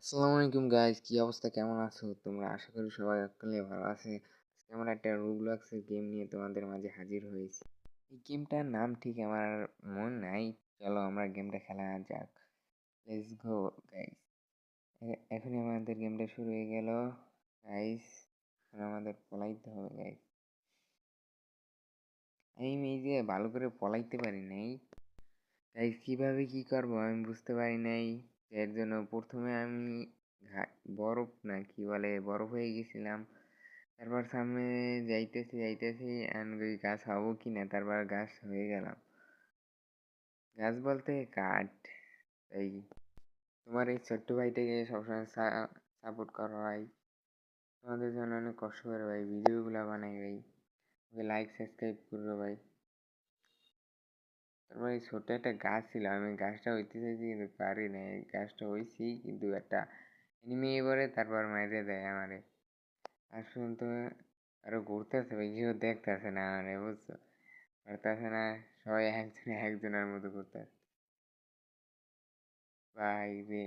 আসসালামু আলাইকুম গাইস, কি অবস্থা? কেমন আছো তোমরা? আশা করি সবাই এককালে ভালো আছে। আজকে আমরা একটা রোবলক্সের গেম নিয়ে তোমাদের মাঝে হাজির হয়েছি। এই গেমটার নাম ঠিক আমার মন নাই। চলো আমরা গেমটা খেলা যাক। Let's go guys. এখনই আমাদের গেমটা শুরু হয়ে গেল গাইস। আমাদের পলাইতে হবে গাইস। আমি এই যে ভালো করে পলাইতে পারি নাই গাইস। কিভাবে কি করবো আমি বুঝতে পারি নাই। এর জন্য প্রথমে আমি বরফ না কি বলে বরফ হয়ে গেছিলাম। তারপর সামনে যাইতেছি যাইতেছি ওই গাছ হবো কি না, তারপর গাছ হয়ে গেলাম। গাছ বলতে কাঠ। তাই তোমার এই ছোট্ট ভাইটাকে সবসময় সাপোর্ট করো ভাই। তোমাদের জন্য অনেক কষ্ট করে ভাই, ভিডিওগুলো বানাই ভাই। ওকে লাইক সাবস্ক্রাইব করো ভাই। তারপর এই ছোট্ট একটা গাছ ছিল, আমি গাছটা হইতে চাইছি কিন্তু পারি না। গাছটা হইছি কিন্তু একটা এনিমি এবারে তারপর মাইরে দেয় আমারে। আজ পর্যন্ত আরো ঘুরতেছে ভাই, কেউ দেখতেছে না আমারে, বুঝছো? পারতেছে না, সবাই একজন একজনের মতো করতেছে ভাই রে।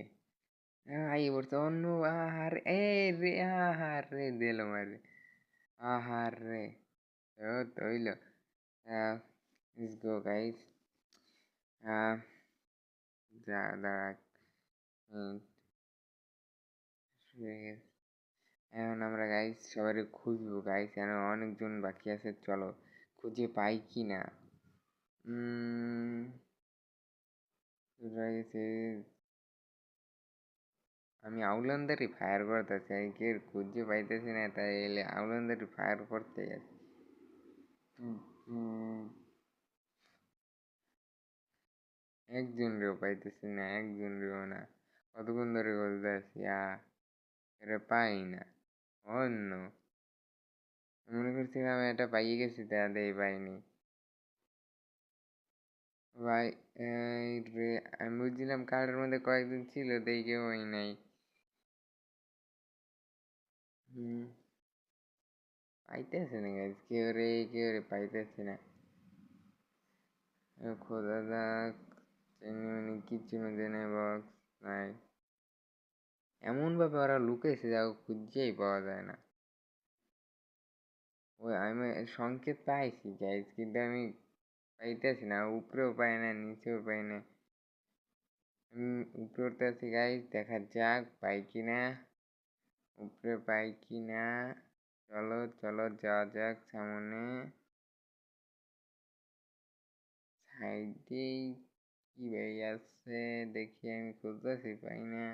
আই পড়ছে অন্য। আহার এ রে, আহার রে দিল মারে। আহার রে। ও তো হইল। Let's go guys. যা দাঁড়া। এখন আমরা গাইস সবাই খুঁজবো গাইস, এখন অনেকজন বাকি আছে, চলো খুঁজে পাই কি না। গেছে। আমি আউলান্দারি ফায়ার করতেছি, আমি কেউ খুঁজে পাইতেছি না, তাই এলে আউলান্দারি ফায়ার করতে গেছি। একজন রেও পাইতেছি না, একজন রেও না। কতক্ষণ ধরে বলতে আছি এটা পাই না। অন্য মনে করছিলাম এটা পাইয়ে গেছি, তা দেই পাইনি ভাই। এই রে, আমি বুঝছিলাম কার্ডের মধ্যে কয়েকদিন ছিল, দেখে ওই নাই। পাইতেছে না গাইজ, কেউ রে পাইতেছে না। খোদা যাক, কিচ্ছু মধ্যে নেই, বক্স নাই। এমন ভাবে ওরা লুকেছে যা খুঁজেই পাওয়া যায় না। ওই আমি সংকেত পাইছি গাইজ, কিন্তু আমি পাইতেছি না। উপরেও পাই না, নিচেও পাই না। উপরে উঠতে আছি গাইজ, দেখা যাক পাই কিনা। উপরে পাই কিনা। চলো চলো যাওয়া যাক সামনে। সাইডেই কি ভাই আছে দেখি, আমি খুঁজতেছি পাই না।